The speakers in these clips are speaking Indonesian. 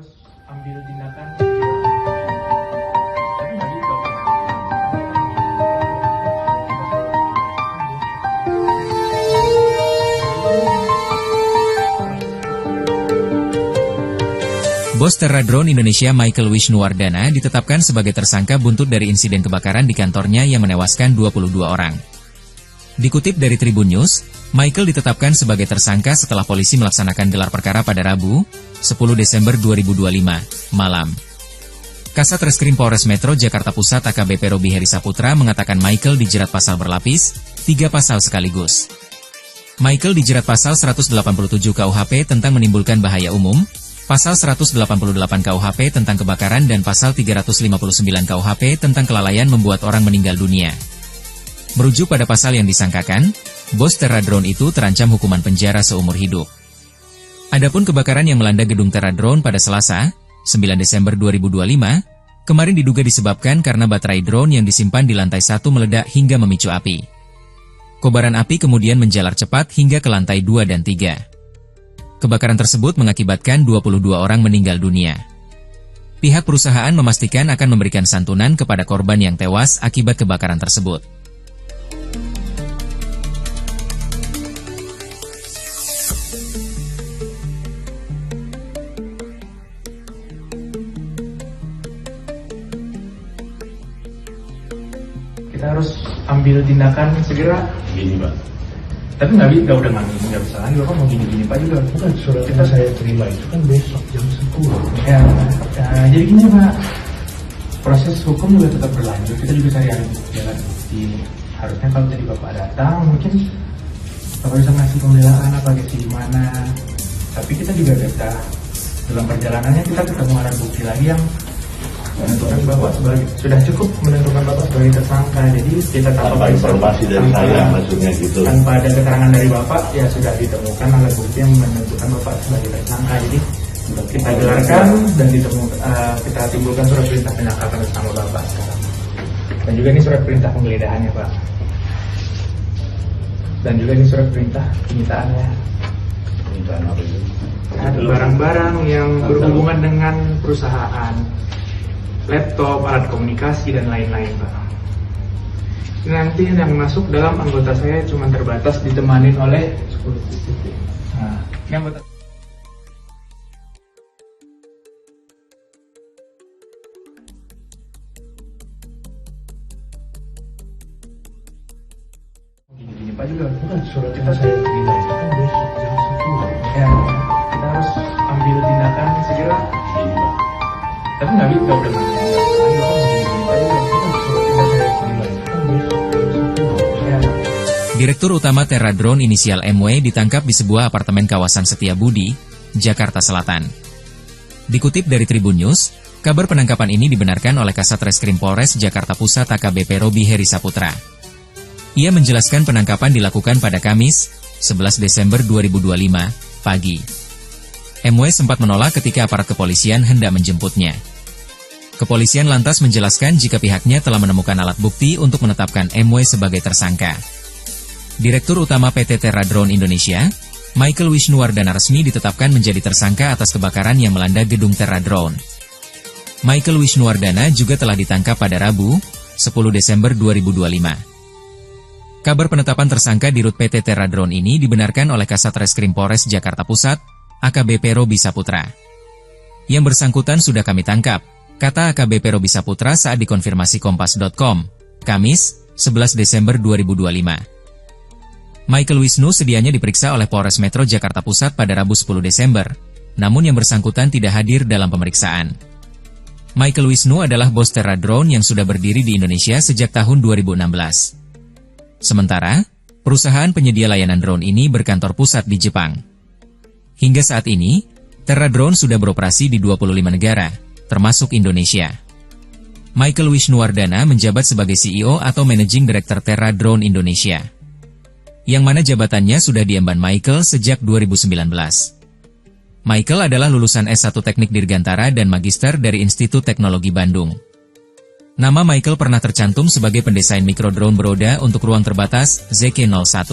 harus ambil tindakan tapi nggak gitu. Bos Terra Drone Indonesia Michael Wisnuwardana ditetapkan sebagai tersangka buntut dari insiden kebakaran di kantornya yang menewaskan 22 orang. Dikutip dari Tribun News, Michael ditetapkan sebagai tersangka setelah polisi melaksanakan gelar perkara pada Rabu, 10 Desember 2025, malam. Kasat Reskrim Polres Metro Jakarta Pusat AKBP Robi Heri Saputra mengatakan Michael dijerat pasal berlapis, 3 pasal sekaligus. Michael dijerat pasal 187 KUHP tentang menimbulkan bahaya umum, pasal 188 KUHP tentang kebakaran dan pasal 359 KUHP tentang kelalaian membuat orang meninggal dunia. Merujuk pada pasal yang disangkakan, bos Terra Drone itu terancam hukuman penjara seumur hidup. Adapun kebakaran yang melanda gedung Terra Drone pada Selasa, 9 Desember 2025, kemarin diduga disebabkan karena baterai drone yang disimpan di lantai 1 meledak hingga memicu api. Kobaran api kemudian menjalar cepat hingga ke lantai 2 dan 3. Kebakaran tersebut mengakibatkan 22 orang meninggal dunia. Pihak perusahaan memastikan akan memberikan santunan kepada korban yang tewas akibat kebakaran tersebut. Kita harus ambil tindakan segera. Gini Pak, Tapi nggak udah nggak bisa lagi. Bapak mau gini-gini Pak juga. bukan surat yang saya terima itu kan besok jam 10. Ya, jadi gini Pak, proses hukum juga tetap berlanjut. Kita juga cari jalan bukti. Harusnya kalau tadi Bapak datang, mungkin Bapak bisa ngasih pembelaan apa gitu gimana. Tapi kita juga bisa dalam perjalanannya kita ketemu alat bukti lagi yang menentukan Bapak sebagai sudah cukup menentukan Bapak sebagai tersangka. Jadi kita Tanpa informasi dari saya maksudnya gitu. tanpa ada keterangan dari Bapak ya sudah ditemukan alat bukti yang menentukan Bapak sebagai tersangka. Jadi kita gelarkan dan kita timbulkan surat perintah penangkapan bersama Bapak sekarang. Dan juga ini surat perintah penggeledahannya Pak. Dan juga ini surat perintah penyitaannya. Permintaan apa itu? Ada barang-barang yang berhubungan dengan perusahaan, laptop, alat komunikasi dan lain-lain Pak. Nanti yang masuk dalam anggota saya cuma terbatas ditemanin oleh 10 CCTV. Nah, ini anggota. Gini-gini Pak juga. Bukan surat yang saya terima itu kan besok jam 10. Ya, kita harus ambil tindakan segera. Gini Pak, Tapi nggak udah lagi. Bapak mau gini-gini Pak juga. bukan surat yang saya terima itu kan besok jam 10. Ya. Direktur Utama Terra Drone inisial MW ditangkap di sebuah apartemen kawasan Setiabudi, Jakarta Selatan. Dikutip dari Tribun News, kabar penangkapan ini dibenarkan oleh Kasat Reskrim Polres Jakarta Pusat AKBP Robi Heri Saputra. Ia menjelaskan penangkapan dilakukan pada Kamis, 11 Desember 2025, pagi. MW sempat menolak ketika aparat kepolisian hendak menjemputnya. Kepolisian lantas menjelaskan jika pihaknya telah menemukan alat bukti untuk menetapkan MW sebagai tersangka. Direktur Utama PT Terra Drone Indonesia, Michael Wisnuwardana resmi ditetapkan menjadi tersangka atas kebakaran yang melanda gedung Terra Drone. Michael Wisnuwardana juga telah ditangkap pada Rabu, 10 Desember 2025. Kabar penetapan tersangka di Rut PT Terra Drone ini dibenarkan oleh Kasat Reskrim Polres Jakarta Pusat, AKBP Robi Saputra. Yang bersangkutan sudah kami tangkap, kata AKBP Robi Saputra saat dikonfirmasi Kompas.com, Kamis, 11 Desember 2025. Michael Wisnu sedianya diperiksa oleh Polres Metro Jakarta Pusat pada Rabu 10 Desember, namun yang bersangkutan tidak hadir dalam pemeriksaan. Michael Wisnu adalah bos Terra Drone yang sudah berdiri di Indonesia sejak tahun 2016. Sementara, perusahaan penyedia layanan drone ini berkantor pusat di Jepang. Hingga saat ini, Terra Drone sudah beroperasi di 25 negara, termasuk Indonesia. Michael Wisnuwardana menjabat sebagai CEO atau Managing Director Terra Drone Indonesia, yang mana jabatannya sudah diemban Michael sejak 2019. Michael adalah lulusan S1 Teknik Dirgantara dan Magister dari Institut Teknologi Bandung. Nama Michael pernah tercantum sebagai pendesain mikrodrone beroda untuk ruang terbatas ZK-01.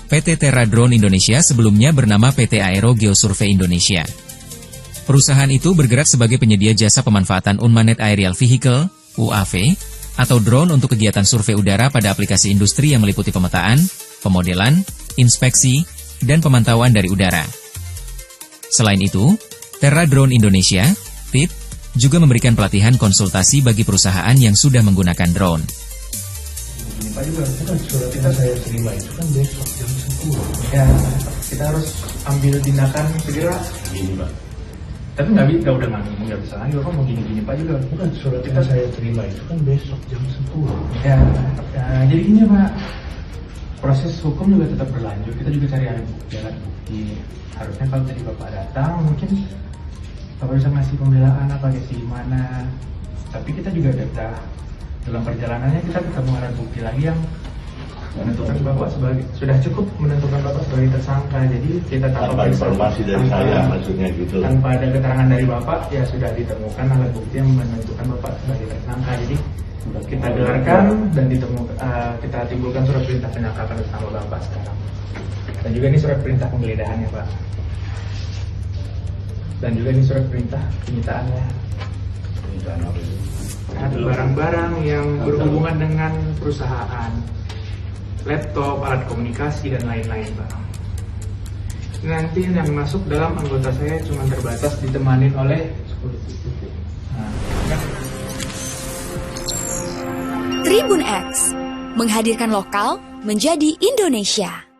PT Terra Drone Indonesia sebelumnya bernama PT Aero Geosurvey Indonesia. Perusahaan itu bergerak sebagai penyedia jasa pemanfaatan Unmanned Aerial Vehicle, UAV, atau drone untuk kegiatan survei udara pada aplikasi industri yang meliputi pemetaan, pemodelan, inspeksi, dan pemantauan dari udara. Selain itu, Terra Drone Indonesia, TID, juga memberikan pelatihan konsultasi bagi perusahaan yang sudah menggunakan drone. Ini Pak juga, Itu kan surat yang saya terima itu kan besok jam 10. ya kita harus ambil tindakan segera. Gini Pak. Tapi nggak bisa lagi, Bapak mau gini-gini Pak juga. Bukan surat yang saya terima itu kan besok jam 10. Ya, jadi gini Pak, proses hukum juga tetap berlanjut. Kita juga cari alat bukti. Harusnya kalau tadi Bapak datang, mungkin Bapak bisa ngasih pembelaan apa kayak gimana. Tapi kita juga ada dalam perjalanannya kita ketemu alat bukti lagi yang menentukan Bapak sudah cukup menentukan Bapak sebagai tersangka. Jadi kita Tanpa informasi dari saya maksudnya gitu. tanpa ada keterangan dari Bapak ya sudah ditemukan alat bukti yang menentukan Bapak sebagai tersangka. Jadi kita gelarkan dan kita timbulkan surat perintah penangkapan bersama Bapak sekarang. Dan juga ini surat perintah penggeledahannya Pak. Dan juga ini surat perintah penyitaannya. Ada barang-barang yang berhubungan dengan perusahaan, laptop, alat komunikasi, dan lain-lain Pak. Nanti yang masuk dalam anggota saya cuma terbatas ditemanin oleh 10 Tribun X menghadirkan lokal menjadi Indonesia.